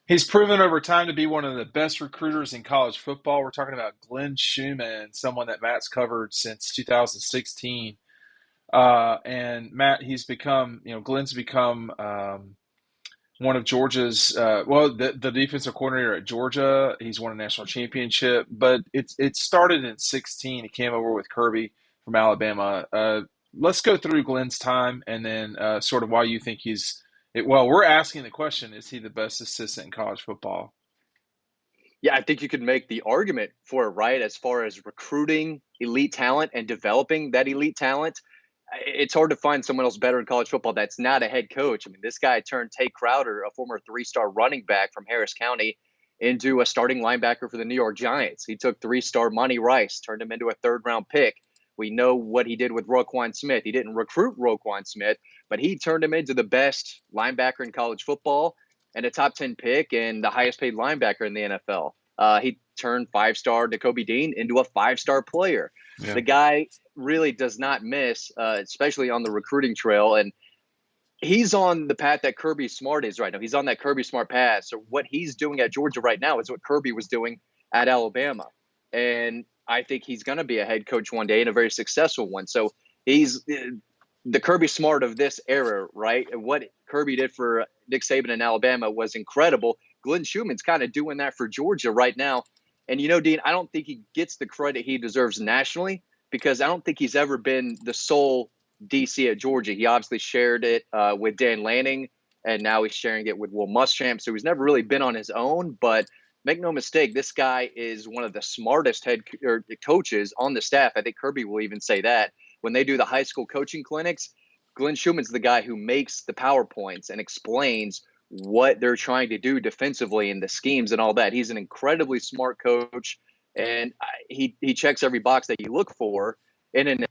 He's proven over time to be one of the best recruiters in college football. We're talking about Glenn Schumann, someone that Matt's covered since 2016. And Matt, Glenn's become one of Georgia's, the defensive coordinator at Georgia. He's won a national championship, but it started in 16. He came over with Kirby from Alabama. Let's go through Glenn's time and then sort of why you think we're asking the question, is he the best assistant in college football? Yeah, I think you could make the argument for it, right? As far as recruiting elite talent and developing that elite talent, it's hard to find someone else better in college football that's not a head coach. I mean, this guy turned Tate Crowder, a former three-star running back from Harris County, into a starting linebacker for the New York Giants. He took three-star Monty Rice, turned him into a third-round pick. We know what he did with Roquan Smith. He didn't recruit Roquan Smith, but he turned him into the best linebacker in college football and a top 10 pick and the highest paid linebacker in the NFL. He turned five-star Jacoby Dean into a five-star player. Yeah. The guy really does not miss, especially on the recruiting trail. And he's on the path that Kirby Smart is right now. He's on that Kirby Smart path. So what he's doing at Georgia right now is what Kirby was doing at Alabama. And I think he's going to be a head coach one day and a very successful one. So he's the Kirby Smart of this era, right? And what Kirby did for Nick Saban in Alabama was incredible. Glenn Schumann's kind of doing that for Georgia right now. And, Dean, I don't think he gets the credit he deserves nationally because I don't think he's ever been the sole DC at Georgia. He obviously shared it with Dan Lanning, and now he's sharing it with Will Muschamp. So he's never really been on his own. But make no mistake, this guy is one of the smartest coaches on the staff. I think Kirby will even say that. When they do the high school coaching clinics, Glenn Schumann's the guy who makes the PowerPoints and explains what they're trying to do defensively and the schemes and all that. He's an incredibly smart coach, and he checks every box that you look for. And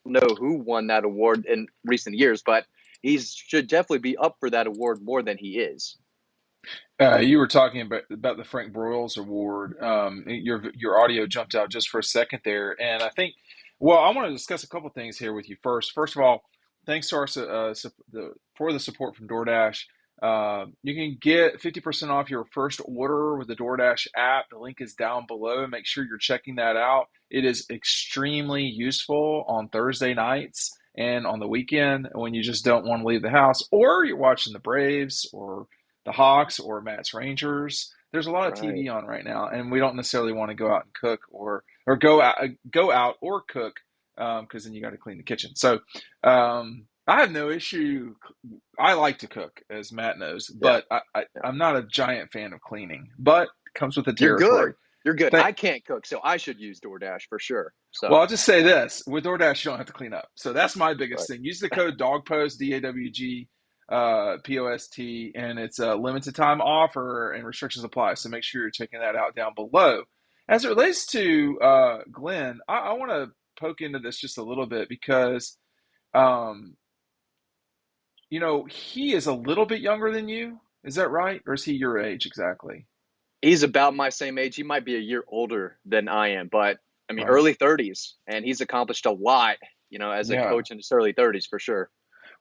know who won that award in recent years, but he should definitely be up for that award more than he is. You were talking about the Frank Broyles Award. Your audio jumped out just for a second there, and I think, well, I want to discuss a couple things here with you first. First of all, thanks to for the support from DoorDash. You can get 50% off your first order with the DoorDash app. The link is down below. Make sure you're checking that out. It is extremely useful on Thursday nights and on the weekend when you just don't want to leave the house, or you're watching the Braves or the Hawks or Matt's Rangers. There's a lot of Right. TV on right now, and we don't necessarily want to go out and cook or go out or cook because then you got to clean the kitchen. So I have no issue. I like to cook, as Matt knows, Yeah. but I'm not a giant fan of cleaning. But it comes with the You're good. territory. You're good. Th- I can't cook, so I should use DoorDash for sure. well, So, I'll just say this: with DoorDash, you don't have to clean up. So that's my biggest right. thing. Use the code DOGPOST, DAWG, POST, and it's a limited time offer and restrictions apply. So make sure you're checking that out down below. As it relates to Glenn, I want to poke into this just a little bit because, um, he is a little bit younger than you. Is that right? Or is he your age exactly? He's about my same age. He might be a year older than I am, but I mean, Right. early 30s, and he's accomplished a lot, as a Yeah. coach in his early 30s for sure.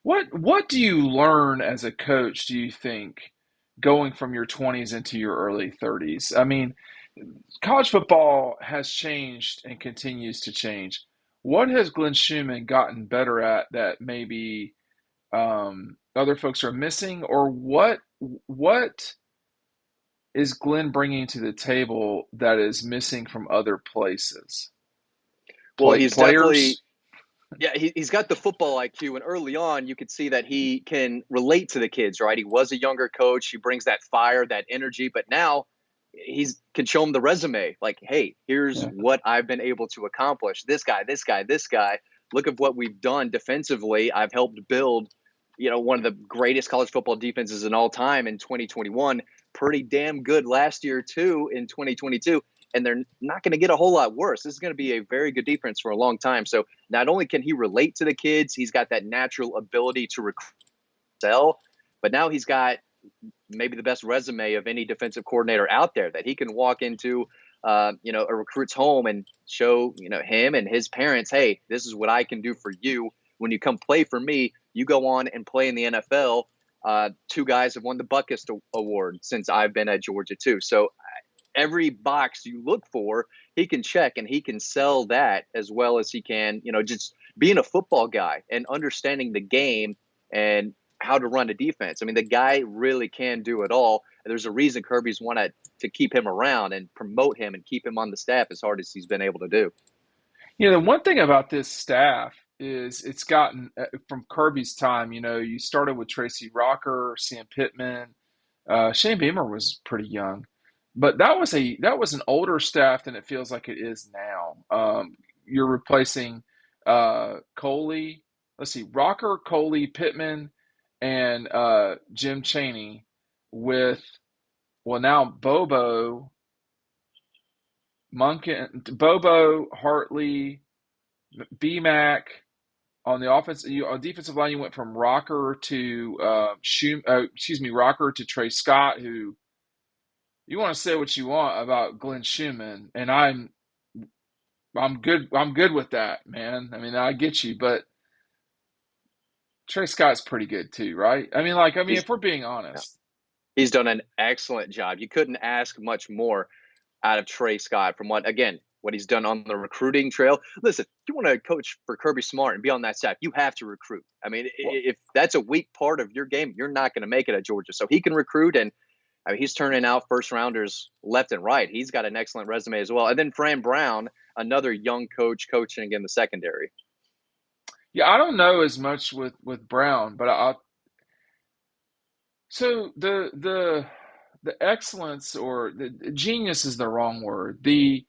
What do you learn as a coach, do you think, going from your 20s into your early 30s? I mean, college football has changed and continues to change. What has Glenn Schumann gotten better at that maybe other folks are missing, or what is Glenn bringing to the table that is missing from other places? Well, he's definitely Players? Yeah, he's got the football IQ, and early on, you could see that he can relate to the kids, right? He was a younger coach. He brings that fire, that energy, but now he's can show them the resume. Like, hey, here's Yeah. what I've been able to accomplish. This guy, this guy, this guy. Look at what we've done defensively. I've helped build, one of the greatest college football defenses in all time in 2021. Pretty damn good last year too in 2022, and they're not going to get a whole lot worse. This is going to be a very good defense for a long time. So not only can he relate to the kids, he's got that natural ability to excel, but now he's got maybe the best resume of any defensive coordinator out there that he can walk into, a recruit's home and show, him and his parents, hey, this is what I can do for you. When you come play for me, you go on and play in the NFL. Two guys have won the Buckus Award since I've been at Georgia too. So every box you look for, he can check and he can sell that as well as he can, just being a football guy and understanding the game and how to run a defense. I mean, the guy really can do it all. And there's a reason Kirby's wanted to keep him around and promote him and keep him on the staff as hard as he's been able to do. The one thing about this staff is it's gotten from Kirby's time. You started with Tracy Rocker, Sam Pittman. Shane Beamer was pretty young, but that was an older staff than it feels like it is now. You're replacing Coley. Let's see, Rocker, Coley, Pittman, and Jim Chaney with now Bobo, Hartley, BMAC. On the on defensive line, you went from Rocker to Rocker to Trey Scott, who you want to say what you want about Glenn Schumann, and I'm good. I'm good with that, man. I mean, I get you, but Trey Scott's pretty good too, right? He's if we're being honest, he's done an excellent job. You couldn't ask much more out of Trey Scott from what he's done on the recruiting trail. Listen, if you want to coach for Kirby Smart and be on that staff, you have to recruit. I mean, well, if that's a weak part of your game, you're not going to make it at Georgia. So he can recruit, and I mean, he's turning out first rounders left and right. He's got an excellent resume as well. And then Fran Brown, another young coach coaching in the secondary. yeah, I don't know as much with Brown, but so the excellence or the genius is the wrong word. The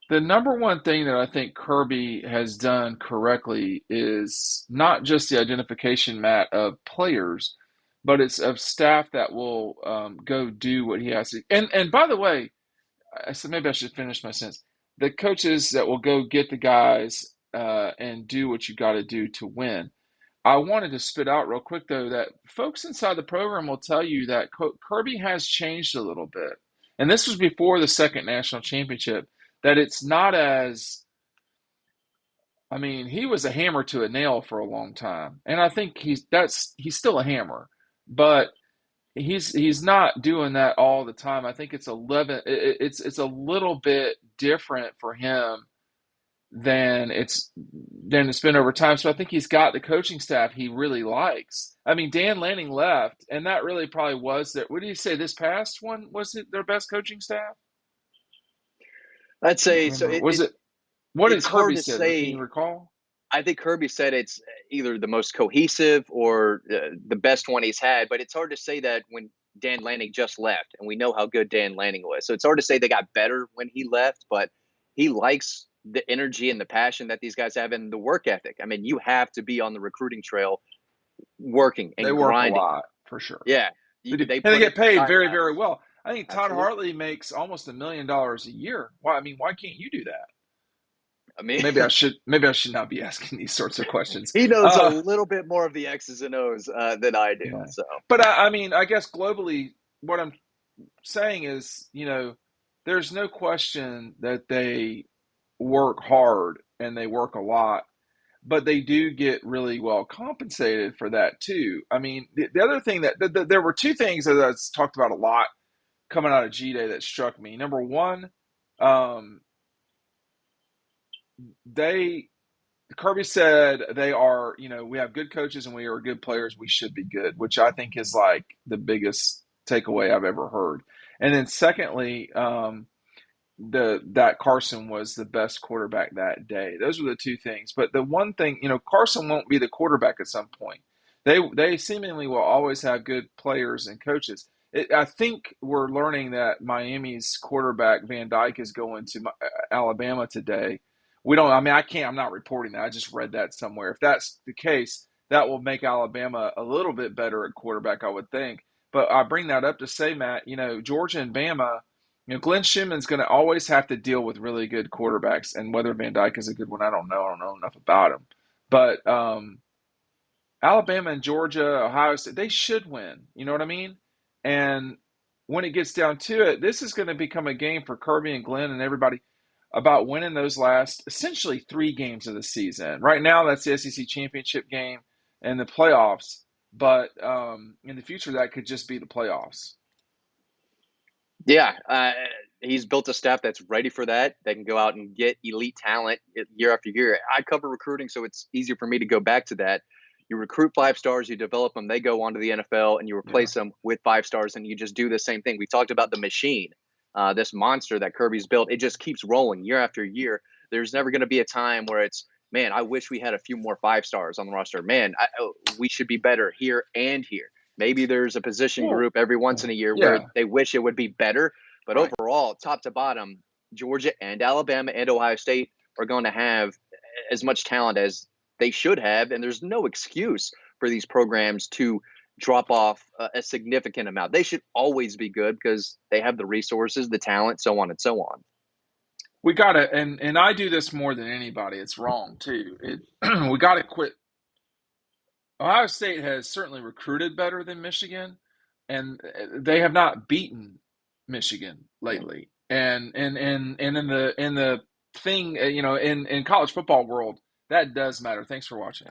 The number one thing that I think Kirby has done correctly is not just the identification, Matt, of players, but it's of staff that will go do what he has to. And by the way, I said maybe I should finish my sentence. The coaches that will go get the guys and do what you got to do to win. I wanted to spit out real quick though that folks inside the program will tell you that Kirby has changed a little bit, and this was before the second national championship. That it's not as he was a hammer to a nail for a long time, and I think he's still a hammer, but he's not doing that all the time. I think it's a little bit different for him than it's been over time. So I think he's got the coaching staff he really likes. I mean, Dan Lanning left, and that really probably was that. What do you say? This past one was it their best coaching staff? I'd Can't say so. remember. Was it? What did It's Kirby hard to say? Can you say. recall? I think Kirby said it's either the most cohesive or the best one he's had, but it's hard to say that when Dan Lanning just left, and we know how good Dan Lanning was. So it's hard to say they got better when he left, but he likes the energy and the passion that these guys have and the work ethic. I mean, you have to be on the recruiting trail working They and work a grinding. lot for sure. Yeah, They do, they and they put in get the paid time and very, very hours. well. I think Todd Absolutely. Hartley makes almost $1 million a year. Why? Why can't you do that? I mean, Maybe I should not be asking these sorts of questions. he knows a Uh, little bit more of the X's and O's than I do. yeah, So but I guess globally, what I'm saying is, there's no question that they work hard and they work a lot, but they do get really well compensated for that too. The other thing there were two things that I talked about a lot coming out of G Day that struck me. Number one, um, they Kirby said they are, we have good coaches and we are good players. We should be good, which I think is like the biggest takeaway I've ever heard. And then secondly, that Carson was the best quarterback that day. Those were the two things. But the one thing, Carson won't be the quarterback at some point. They seemingly will always have good players and coaches. I think we're learning that Miami's quarterback Van Dyke is going to Alabama today. We don't. I can't. I'm not reporting that. I just read that somewhere. If that's the case, that will make Alabama a little bit better at quarterback, I would think. But I bring that up to say, Matt, Georgia and Bama, Glenn Schumann's going to always have to deal with really good quarterbacks, and whether Van Dyke is a good one, I don't know. I don't know enough about him. But Alabama and Georgia, Ohio State, they should win. You know what I mean? And when it gets down to it, this is going to become a game for Kirby and Glenn and everybody about winning those last essentially 3 games of the season. Right now, that's the SEC championship game and the playoffs. but in the future that could just be the playoffs. Yeah, he's built a staff that's ready for that. They can go out and get elite talent year after year. I cover recruiting, so it's easier for me to go back to that. You recruit 5 stars, you develop them, they go on to the NFL, and you Yeah. replace them with 5 stars, and you just do the same thing. We talked about the machine, this monster that Kirby's built. It just keeps rolling year after year. There's never going to be a time where it's, man, I wish we had a few more 5 stars on the roster. Man, we should be better here and here. Maybe there's a position Well, group every once in a year where yeah, they wish it would be better. But right. overall, top to bottom, Georgia and Alabama and Ohio State are going to have as much talent as they should have. And there's no excuse for these programs to drop off a significant amount. They should always be good because they have the resources, the talent, so on and so on. We gotta, and I do this more than anybody. It's wrong too. We gotta quit. Ohio State has certainly recruited better than Michigan, and they have not beaten Michigan Yeah. lately. And in the thing, in college football world, that does matter. Thanks for watching.